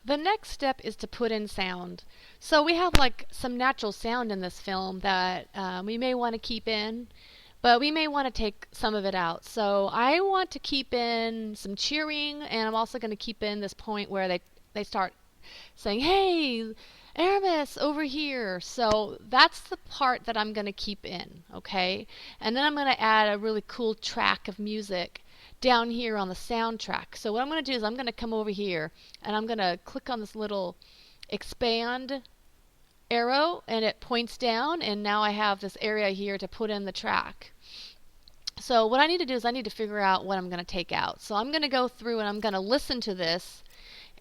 The next step is to put in sound. So we have like some natural sound in this film that we may want to keep in, but we may want to take some of it out. So I want to keep in some cheering, and I'm also going to keep in this point where they start saying, "Hey, Aramis, over here." So that's the part that I'm going to keep in, okay? And then I'm going to add a really cool track of music down here on the soundtrack. So what I'm going to do is I'm going to come over here and I'm going to click on this little expand arrow and it points down, and now I have this area here to put in the track. So what I need to do is I need to figure out what I'm going to take out. So I'm going to go through and I'm going to listen to this,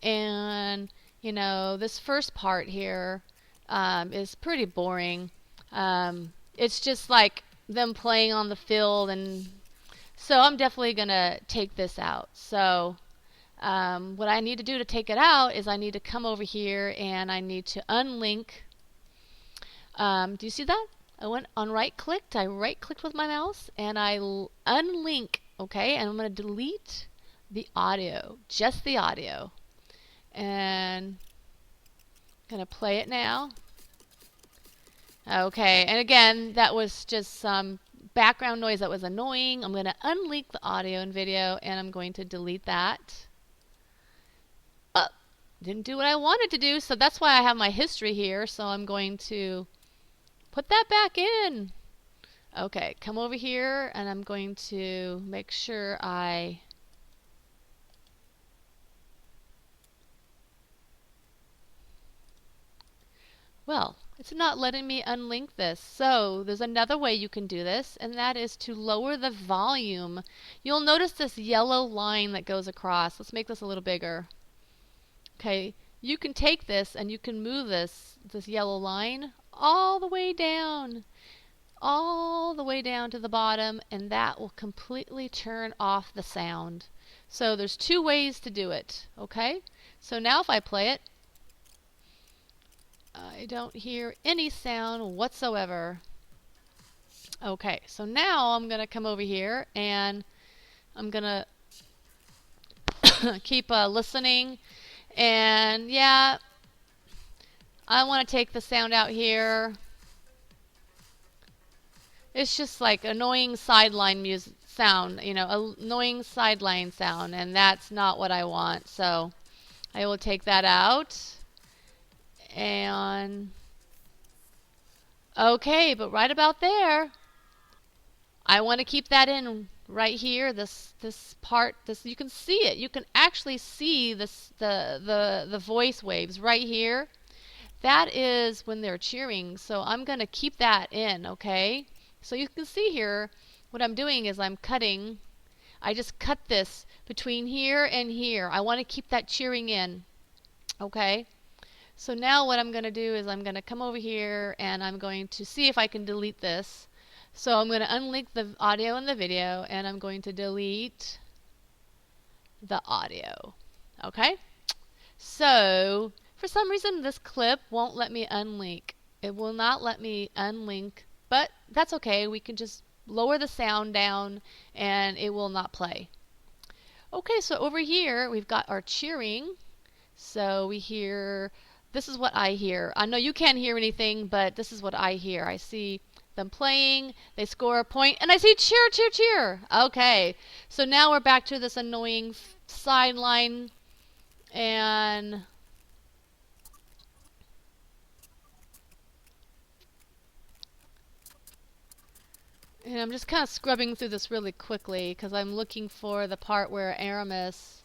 and this first part here is pretty boring. It's just like them playing on the field, and so I'm definitely going to take this out. So what I need to do to take it out is I need to come over here and I need to unlink. Do you see that? I went on right clicked. I right clicked with my mouse and I unlink. Okay, and I'm going to delete the audio, just the audio. And I'm going to play it now. Okay, and again, that was just some background noise that was annoying. I'm going to unlink the audio and video, and I'm going to delete that. Oh, didn't do what I wanted to do, so that's why I have my history here. So I'm going to put that back in. Okay, come over here, and I'm going to make sure well, it's not letting me unlink this. So there's another way you can do this, and that is to lower the volume. You'll notice this yellow line that goes across. Let's make this a little bigger. Okay, you can take this and you can move this yellow line all the way down to the bottom, and that will completely turn off the sound. So there's two ways to do it. Okay, so now if I play it, I don't hear any sound whatsoever. Okay, so now I'm going to come over here and I'm going to keep listening. And yeah, I want to take the sound out here. It's just like annoying sideline music sound, annoying sideline sound, and that's not what I want. So I will take that out. And okay, but right about there, I want to keep that in right here. This part, you can see it. You can actually see the voice waves right here. That is when they're cheering. So I'm going to keep that in, okay? So you can see here what I'm doing is I'm cutting. I just cut this between here and here. I want to keep that cheering in. Okay? So now what I'm going to do is I'm going to come over here and I'm going to see if I can delete this. So I'm going to unlink the audio and the video, and I'm going to delete the audio. Okay? So for some reason this clip won't let me unlink. It will not let me unlink, but that's okay. We can just lower the sound down and it will not play. Okay, so over here we've got our cheering. So we hear, this is what I hear. I know you can't hear anything, but this is what I hear. I see them playing, they score a point, and I see cheer, cheer, cheer. Okay, so now we're back to this annoying sideline, and I'm just kind of scrubbing through this really quickly because I'm looking for the part where Aramis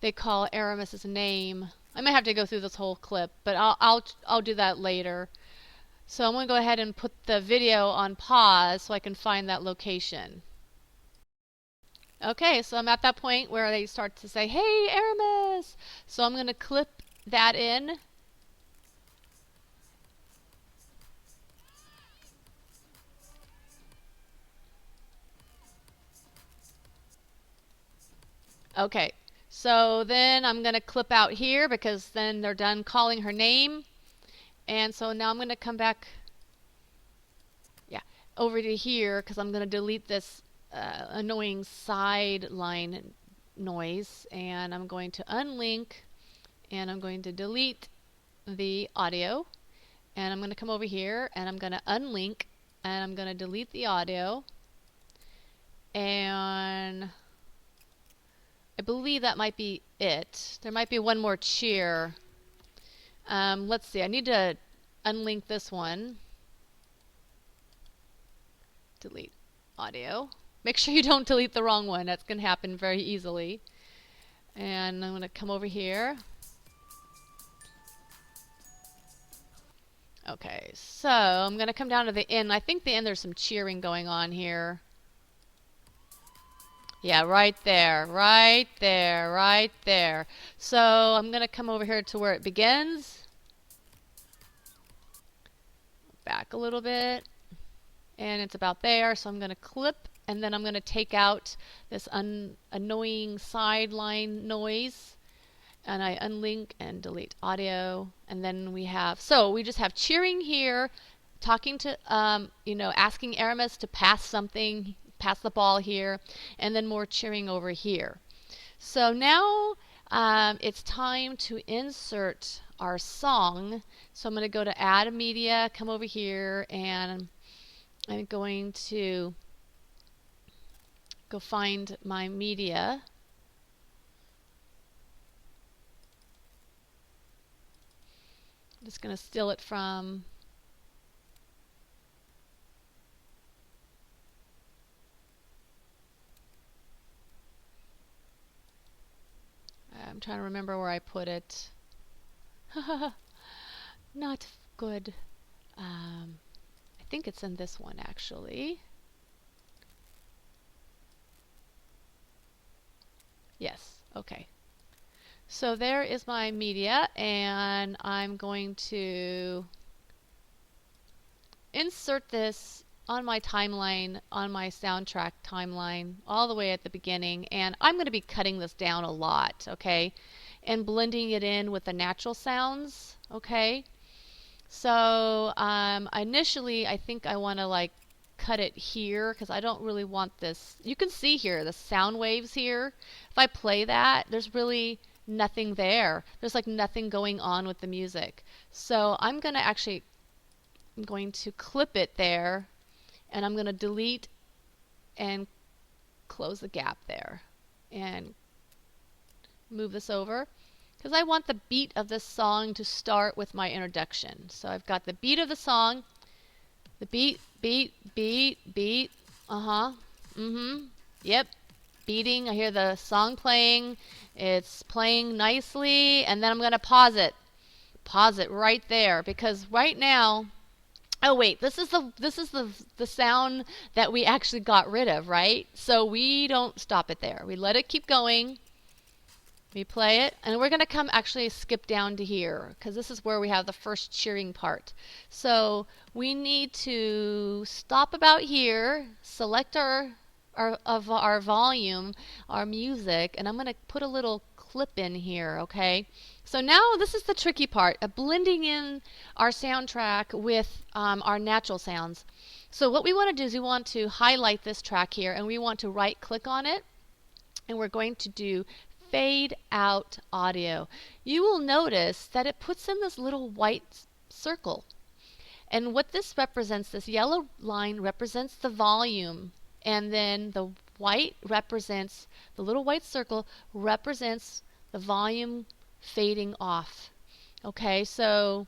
they call Aramis's name. I might have to go through this whole clip, but I'll do that later. So I'm going to go ahead and put the video on pause so I can find that location. Okay, so I'm at that point where they start to say, "Hey, Aramis!" So I'm going to clip that in. Okay, so then I'm going to clip out here because then they're done calling her name. And so now I'm going to come back over to here because I'm going to delete this annoying sideline noise, and I'm going to unlink, and I'm going to delete the audio, and I'm going to come over here and I'm going to unlink, and I'm going to delete the audio, and I believe that might be it. There might be one more cheer. Let's see, I need to unlink this one. Delete audio. Make sure you don't delete the wrong one. That's going to happen very easily. And I'm going to come over here. Okay, so I'm going to come down to the end. I think the end there's some cheering going on here. Yeah, right there, right there, right there. So I'm going to come over here to where it begins. Back a little bit. And it's about there, so I'm going to clip, and then I'm going to take out this annoying sideline noise, and I unlink and delete audio, and then we have, so we just have cheering here, talking to, asking Aramis to pass something, pass the ball here, and then more cheering over here. So now it's time to insert our song. So I'm going to go to Add Media, come over here, and I'm going to go find my media. I'm just going to steal it from I'm trying to remember where I put it. Not good. I think it's in this one actually. Yes, okay. So there is my media, and I'm going to insert this on my timeline, on my soundtrack timeline, all the way at the beginning, and I'm going to be cutting this down a lot, okay, and blending it in with the natural sounds, okay. So initially I think I want to like cut it here because I don't really want this. You can see here the sound waves here. If I play that, there's really nothing there. There's like nothing going on with the music. So I'm going to clip it there, and I'm going to delete and close the gap there and move this over because I want the beat of this song to start with my introduction. So I've got the beat of the song, the beat, beat, beat, beat, yep, beating. I hear the song playing, it's playing nicely, and then I'm going to pause it right there because right now, oh wait, this is the sound that we actually got rid of, right? So we don't stop it there. We let it keep going. We play it, and we're going to come actually skip down to here because this is where we have the first cheering part. So we need to stop about here, select our volume, our music, and I'm going to put a little clip in here, okay? So now this is the tricky part of blending in our soundtrack with our natural sounds. So what we want to do is we want to highlight this track here, and we want to right click on it, and we're going to do fade out audio. You will notice that it puts in this little white circle, and what this represents, this yellow line represents the volume, and then the white represents, the little white circle represents the volume fading off. Okay, so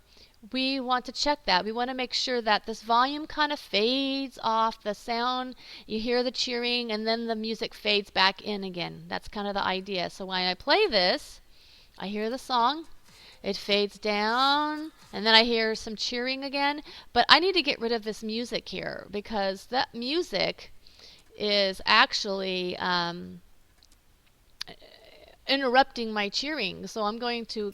we want to check that. We want to make sure that this volume kind of fades off the sound. You hear the cheering, and then the music fades back in again. That's kind of the idea. So when I play this, I hear the song, it fades down, and then I hear some cheering again. But I need to get rid of this music here because that music is actually interrupting my cheering. So I'm going to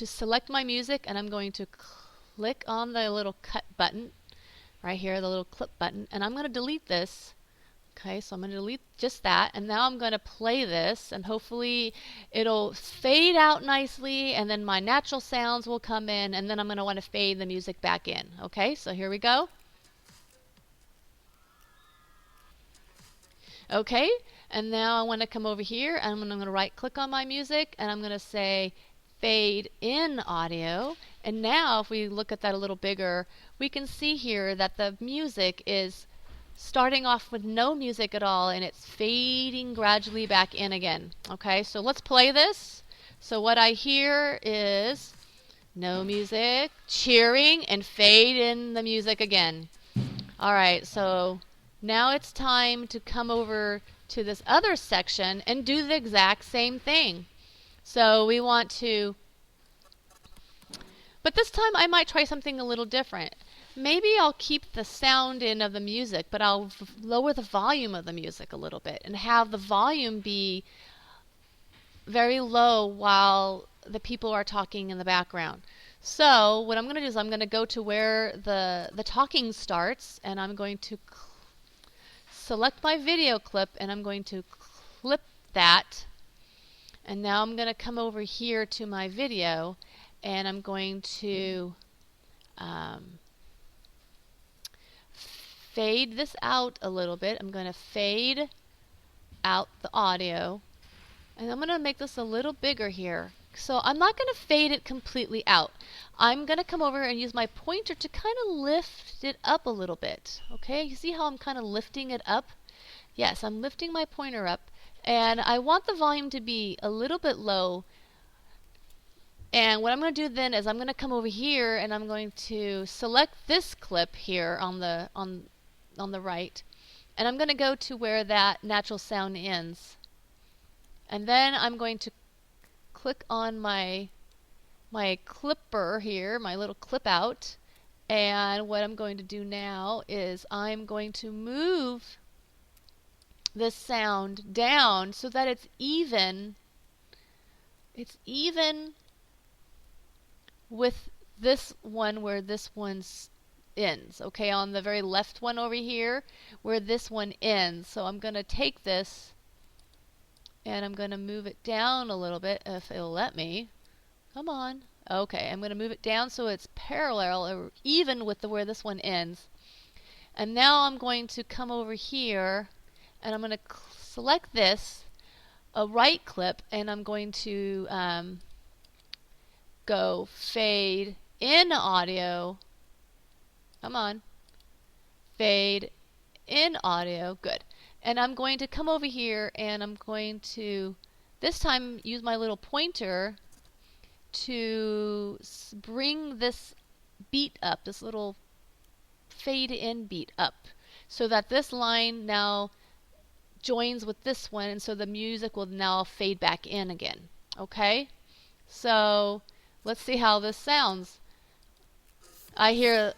select my music, and I'm going to click on the little cut button right here, the little clip button, and I'm going to delete this. Okay, so I'm going to delete just that, and now I'm going to play this, and hopefully it'll fade out nicely, and then my natural sounds will come in, and then I'm going to want to fade the music back in. Okay, so here we go. Okay, and now I want to come over here and I'm going to right click on my music and I'm going to say fade in audio. And now if we look at that a little bigger, we can see here that the music is starting off with no music at all and it's fading gradually back in again. Okay, so let's play this. So what I hear is no music, cheering, and fade in the music again. Alright, so now it's time to come over to this other section and do the exact same thing. So we want to, but this time I might try something a little different. Maybe I'll keep the sound in of the music, but I'll lower the volume of the music a little bit and have the volume be very low while the people are talking in the background. So what I'm going to do is I'm going to go to where the talking starts and I'm going to select my video clip and I'm going to clip that. And now I'm going to come over here to my video and I'm going to fade this out a little bit. I'm going to fade out the audio and I'm going to make this a little bigger here. So I'm not going to fade it completely out. I'm going to come over and use my pointer to kind of lift it up a little bit. Okay, you see how I'm kind of lifting it up? Yes, I'm lifting my pointer up and I want the volume to be a little bit low. And what I'm going to do then is I'm going to come over here and I'm going to select this clip here on the right and I'm going to go to where that natural sound ends. And then I'm going to click on my clipper here, my little clip out, and what I'm going to do now is I'm going to move this sound down so that it's even with this one where this one ends. Okay, on the very left one over here where this one ends. So I'm going to take this and I'm going to move it down a little bit if it'll let me. Come on. Okay, I'm going to move it down so it's parallel or even with where this one ends. And now I'm going to come over here and I'm going to select this, a right clip, and I'm going to go fade in audio. Come on. Fade in audio. Good. And I'm going to come over here and I'm going to this time use my little pointer to bring this beat up, this little fade in beat up, so that this line now joins with this one and so the music will now fade back in again. Okay? So let's see how this sounds. I hear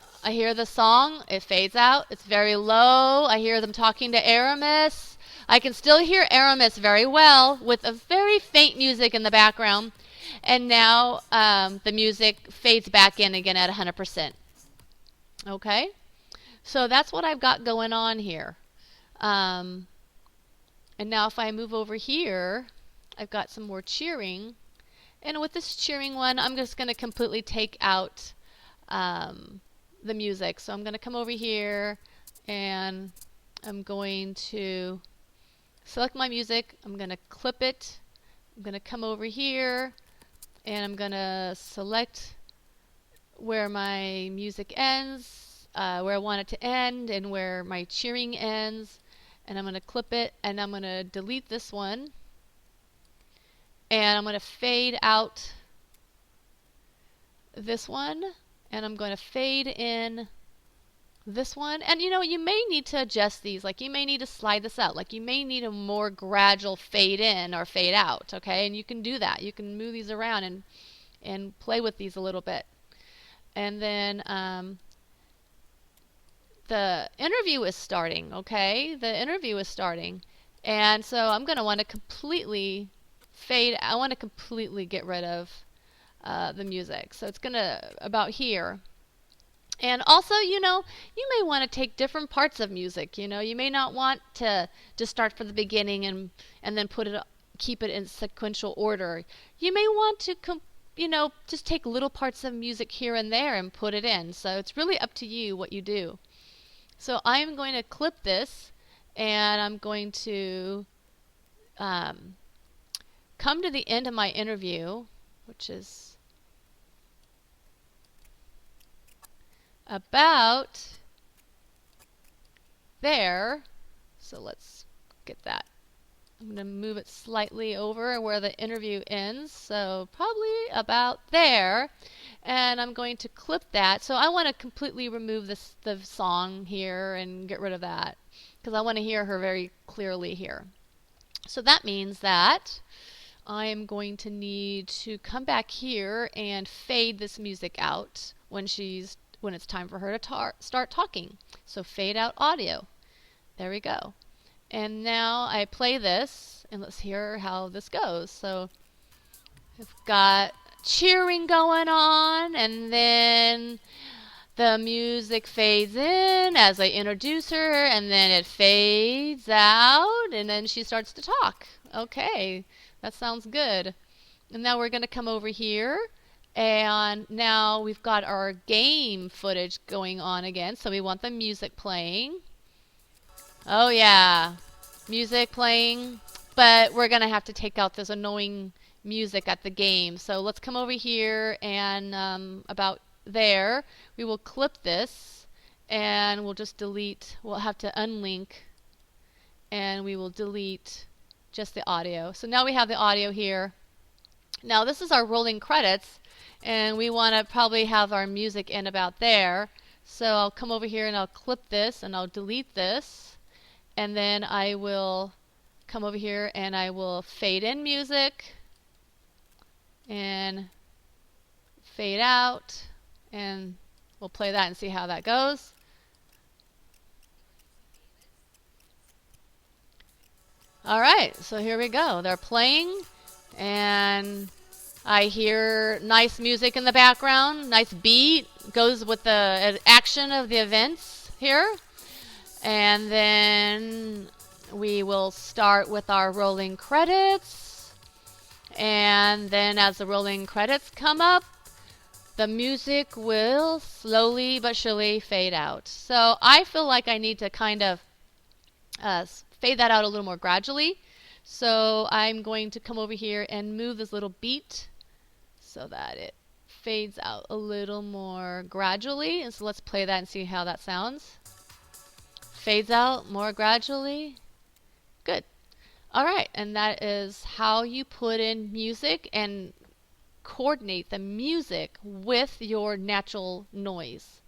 the song, it fades out, it's very low. I hear them talking to Aramis. I can still hear Aramis very well with a very faint music in the background. And now the music fades back in again at 100%. Okay? So that's what I've got going on here. And now if I move over here, I've got some more cheering. And with this cheering one, I'm just going to completely take out the music. So I'm going to come over here and I'm going to select my music. I'm going to clip it. I'm going to come over here and I'm going to select where my music ends, where I want it to end, and where my cheering ends. And I'm going to clip it and I'm going to delete this one. And I'm going to fade out this one. And I'm going to fade in this one. And you know, you may need to adjust these. Like you may need to slide this out. Like you may need a more gradual fade in or fade out. Okay, and you can do that. You can move these around and play with these a little bit. And then the interview is starting. Okay, the interview is starting. And so I'm going to want to completely fade. I want to completely get rid of the music. So it's going to about here. And also, you know, you may want to take different parts of music. You know, you may not want to just start from the beginning and then keep it in sequential order. You may want to, you know, just take little parts of music here and there and put it in. So it's really up to you what you do. So I'm going to clip this and I'm going to um, come to the end of my interview, which is about there. So let's get that. I'm going to move it slightly over where the interview ends, so probably about there. And I'm going to clip that. So I want to completely remove the song here and get rid of that because I want to hear her very clearly here. So that means that I am going to need to come back here and fade this music out when it's time for her to start talking. So fade out audio. There we go. And now I play this, and let's hear how this goes. So we've got cheering going on, and then the music fades in as I introduce her, and then it fades out, and then she starts to talk. Okay, that sounds good. And now we're going to come over here, and now we've got our game footage going on again. So we want the music playing. Oh yeah, music playing, but we're gonna have to take out this annoying music at the game. So let's come over here and about there, we will clip this and we'll just delete, we'll have to unlink and we will delete just the audio. So now we have the audio here. Now this is our rolling credits and we want to probably have our music in about there. So I'll come over here and I'll clip this and I'll delete this. And then I will come over here and I will fade in music and fade out, and we'll play that and see how that goes. Alright, so here we go. They're playing and I hear nice music in the background, nice beat, goes with the action of the events here. And then we will start with our rolling credits. And then as the rolling credits come up, the music will slowly but surely fade out. So I feel like I need to kind of fade that out a little more gradually. So I'm going to come over here and move this little beat so that it fades out a little more gradually. And so let's play that and see how that sounds. Fades out more gradually. Good. Alright, and that is how you put in music and coordinate the music with your natural noise.